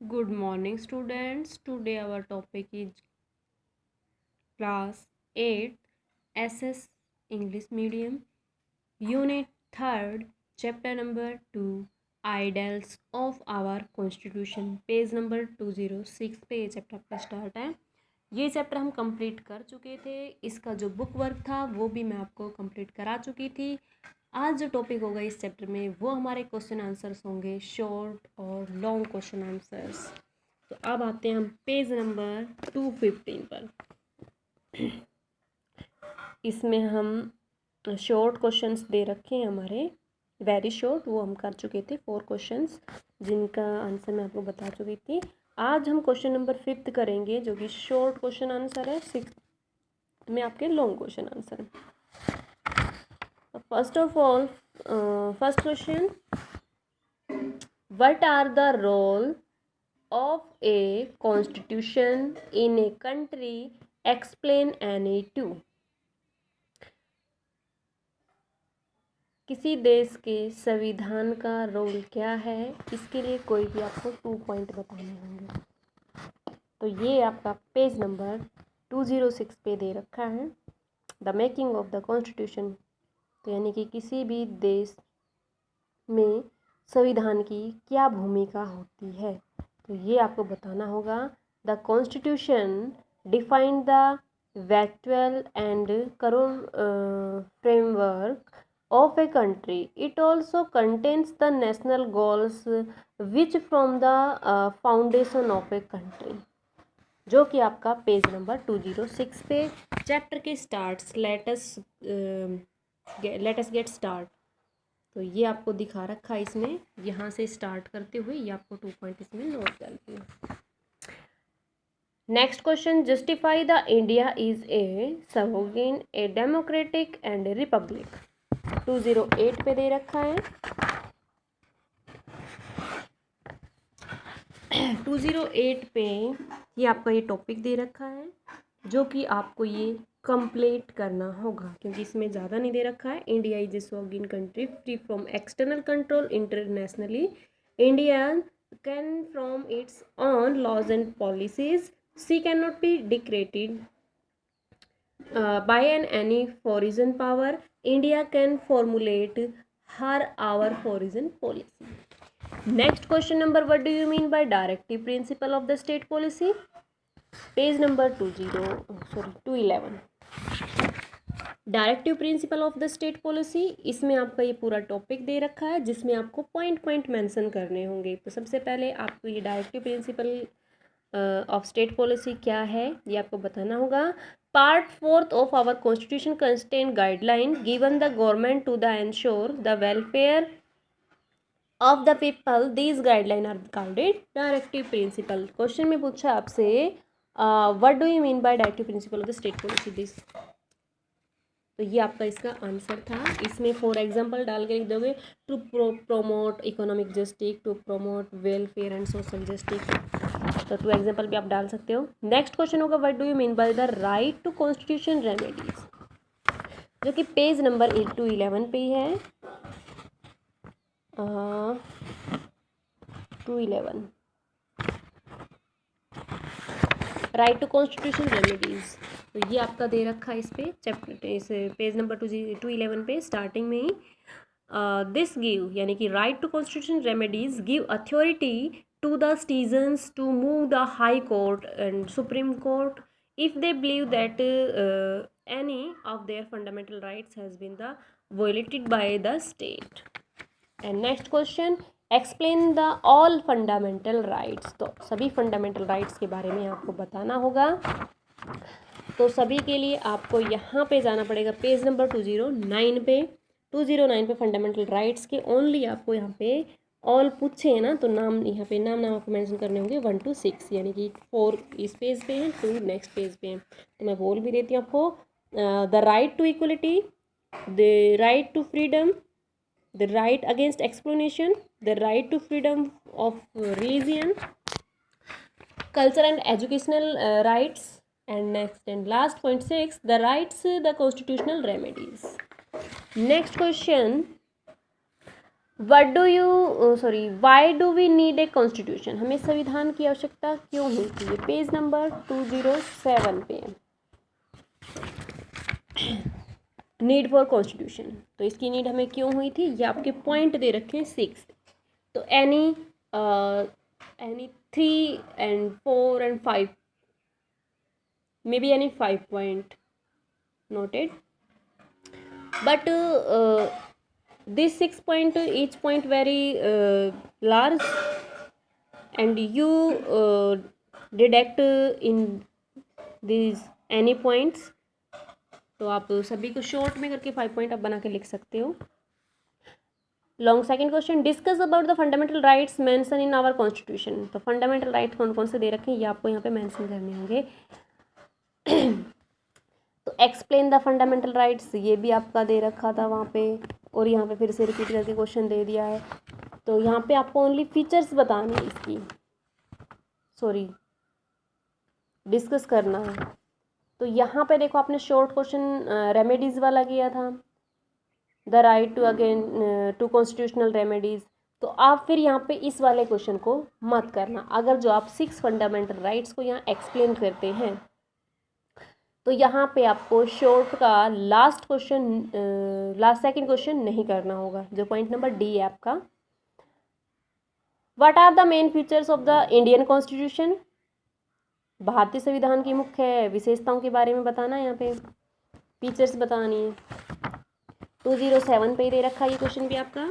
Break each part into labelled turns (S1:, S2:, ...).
S1: Good morning, students. Today our topic is class 8 SS English Medium, Unit 3rd, Chapter number 2, Ideals of Our Constitution, page number 206 पे ये chapter आपका start है। ये chapter हम complete कर चुके थे। इसका जो बुक वर्क था वो भी मैं आपको कंप्लीट करा चुकी थी। आज जो टॉपिक होगा इस चैप्टर में वो हमारे क्वेश्चन आंसर्स होंगे, शॉर्ट और लॉन्ग क्वेश्चन आंसर्स। तो अब आते हैं हम पेज नंबर 215 पर। इसमें हम शॉर्ट क्वेश्चंस दे रखे हैं हमारे, वेरी शॉर्ट, वो हम कर चुके थे 4 क्वेश्चंस जिनका आंसर मैं आपको बता चुकी थी। आज हम क्वेश्चन नंबर 5 करेंगे जो कि शॉर्ट क्वेश्चन आंसर है। 6 में आपके लॉन्ग क्वेश्चन आंसर है। First of all, first question, what are the role of a constitution in a country, explain any two। किसी देश के संविधान का रोल क्या है, इसके लिए कोई भी आपको 2 पॉइंट बताने होंगे। तो ये आपका पेज नंबर 206 पे दे रखा है। The making of the constitution, तो यानी कि किसी भी देश में संविधान की क्या भूमिका होती है, तो ये आपको बताना होगा। द कॉन्स्टिट्यूशन डिफाइन द वैक्चुअल and framework of a country. It also contains the national goals which form the foundation of a country। जो कि आपका पेज नंबर 206 पे चैप्टर के स्टार्ट्स लेटस गेट स्टार्ट, तो ये आपको दिखा रखा है इसमें। यहाँ से स्टार्ट करते हुए ये आपको 2 पॉइंट इसमें नोट कर दिए। Next question, justify the India is a sovereign, a democratic and Republic. 208 पे दे रखा है। 208 पे ये आपका ये टॉपिक दे रखा है जो कि आपको ये कंप्लीट करना होगा, क्योंकि इसमें ज़्यादा नहीं दे रखा है। India is a sovereign country free from external control internationally. India can from its own laws and policies. She can not be dictated by any foreign power. India can formulate her our foreign policy. Next question number, what do you mean by directive principle of the state policy? Page number 211। Directive principle of the state policy, इसमें आपका ये पूरा topic दे रखा है जिसमें आपको point point mention करने होंगे। तो सबसे पहले आपको ये directive principle of state policy क्या है ये आपको बताना होगा। Part 4 of our constitution contain guideline given the government to the ensure the welfare of the people. These guideline are called it directive principle. Question में पूछा आपसे what do you mean by directive principle of the state policy this, तो ये आपका इसका answer था। इसमें for example डाल के लिख दोगे, to promote economic justice, to promote welfare and social justice. तो 2 एग्जांपल भी आप डाल सकते हो। नेक्स्ट क्वेश्चन होगा, what do you mean by the right to constitution remedies, जो कि पेज नंबर 211 पे ही है। 211 राइट टू कॉन्स्टिट्यूशन रेमेडीज, तो ये आपका दे रखा है इस पे चैप्टर, इस पेज नंबर 211 पे स्टार्टिंग में ही। दिस गिव, यानी कि right to constitution remedies give authority to the citizens to move the high court and supreme court if they believe that any of their fundamental rights has been violated by the state। And next question, explain the all fundamental rights। तो सभी fundamental rights के बारे में आपको बताना होगा। तो सभी के लिए आपको यहाँ पे जाना पड़ेगा पेज नंबर 209 पे। 209 पे फंडामेंटल राइट्स के ओनली आपको यहाँ पे ऑल पूछे हैं ना, तो नाम यहाँ पे नाम आपको मेंशन करने होंगे 1 to 6, यानी कि 4 इस पेज पे हैं, 2 नेक्स्ट पेज पे हैं। तो मैं बोल भी देती हूँ आपको, the right to equality, the right to freedom, the right against exploitation, the right to freedom of religion, culture and educational rights, and next and last point 6, the rights, the constitutional remedies। Next question, why do we need a constitution, हमें संविधान की आवश्यकता क्यों हुई थी। ये page number 207 पे है, नीड फॉर कॉन्स्टिट्यूशन। तो इसकी नीड हमें क्यों हुई थी, ये आपके पॉइंट दे रखे हैं 6। तो any 3 and 4 and 5, maybe any 5 point noted, but this 6 point, each point very large, and you deduct in these any points। तो आप सभी को शॉर्ट में करके 5 पॉइंट आप बना के लिख सकते हो। Long second question, discuss about the fundamental rights mention in our constitution. तो फंडामेंटल राइट कौन कौन से दे रखे हैं ये आपको यहाँ पे मेंशन करने होंगे। तो एक्सप्लेन द फंडामेंटल राइट्स, ये भी आपका दे रखा था वहाँ पे, और यहाँ पे फिर से रिपीट करके क्वेश्चन दे दिया है। तो यहाँ पे आपको ओनली फीचर्स बताने हैं इसकी, डिस्कस करना है। तो यहाँ पे देखो आपने शॉर्ट क्वेश्चन रेमेडीज़ वाला किया था, the right to again to constitutional remedies. तो आप फिर यहाँ पे इस वाले क्वेश्चन को मत करना। अगर जो आप 6 फंडामेंटल राइट्स को यहाँ एक्सप्लेन करते हैं तो यहाँ पे आपको शॉर्ट का लास्ट सेकंड क्वेश्चन नहीं करना होगा, जो पॉइंट नंबर डी है आपका। What are the main features of the Indian constitution, भारतीय संविधान की मुख्य विशेषताओं के बारे में बताना है, यहाँ पे फीचर्स बतानी है। 207 पे दे रखा है ये क्वेश्चन भी आपका,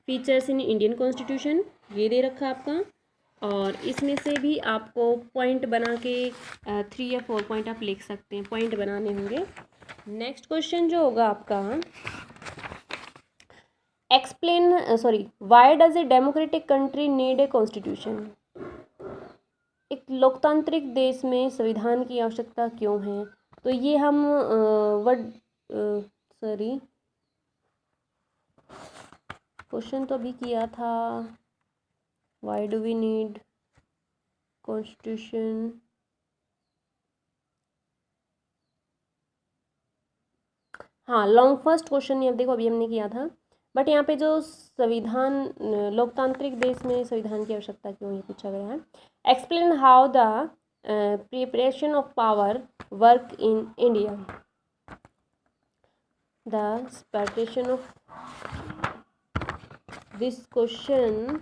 S1: फीचर्स इन इंडियन कॉन्स्टिट्यूशन ये दे रखा है आपका। और इसमें से भी आपको पॉइंट बना के 3 या 4 पॉइंट आप लिख सकते हैं, पॉइंट बनाने होंगे। नेक्स्ट क्वेश्चन जो होगा आपका, why does a democratic country need a constitution. एक लोकतांत्रिक देश में संविधान की आवश्यकता क्यों है। तो ये हम क्वेश्चन तो अभी किया था, why do we need constitution. हाँ, लॉन्ग फर्स्ट क्वेश्चन ये देखो अभी हमने किया था, बट यहाँ पे जो संविधान लोकतांत्रिक देश में संविधान की आवश्यकता क्यों ये पूछा गया है। Explain how the preparation of power work in India, the separation of this question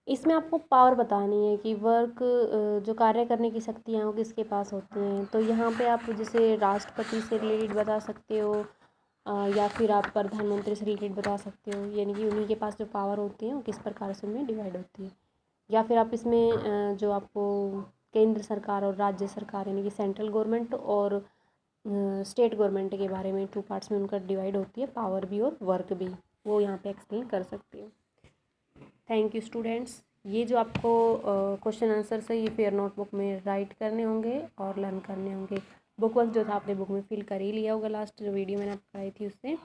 S1: इसमें आपको पावर बतानी है कि वर्क जो कार्य करने की शक्तियाँ वो किसके पास होती हैं। तो यहाँ पे आप जैसे राष्ट्रपति से रिलेटेड बता सकते हो, या फिर आप प्रधानमंत्री से रिलेटेड बता सकते हो, यानी कि उन्हीं के पास जो पावर होती है वो किस प्रकार से उनमें डिवाइड होती है। या फिर आप इसमें जो आपको केंद्र सरकार और राज्य सरकार यानी कि सेंट्रल गवर्नमेंट और स्टेट गवर्नमेंट के बारे में 2 पार्ट्स में उनका डिवाइड होती है, पावर भी और वर्क भी, वो यहाँ पे एक्सप्लेन कर सकते हो। Thank you students. ये जो आपको क्वेश्चन आंसर है ये फेयर नोटबुक में राइट करने होंगे और लर्न करने होंगे। बुक वर्क जो था आपने बुक में फिल कर ही लिया होगा, लास्ट जो वीडियो मैंने आपको कराई थी उससे।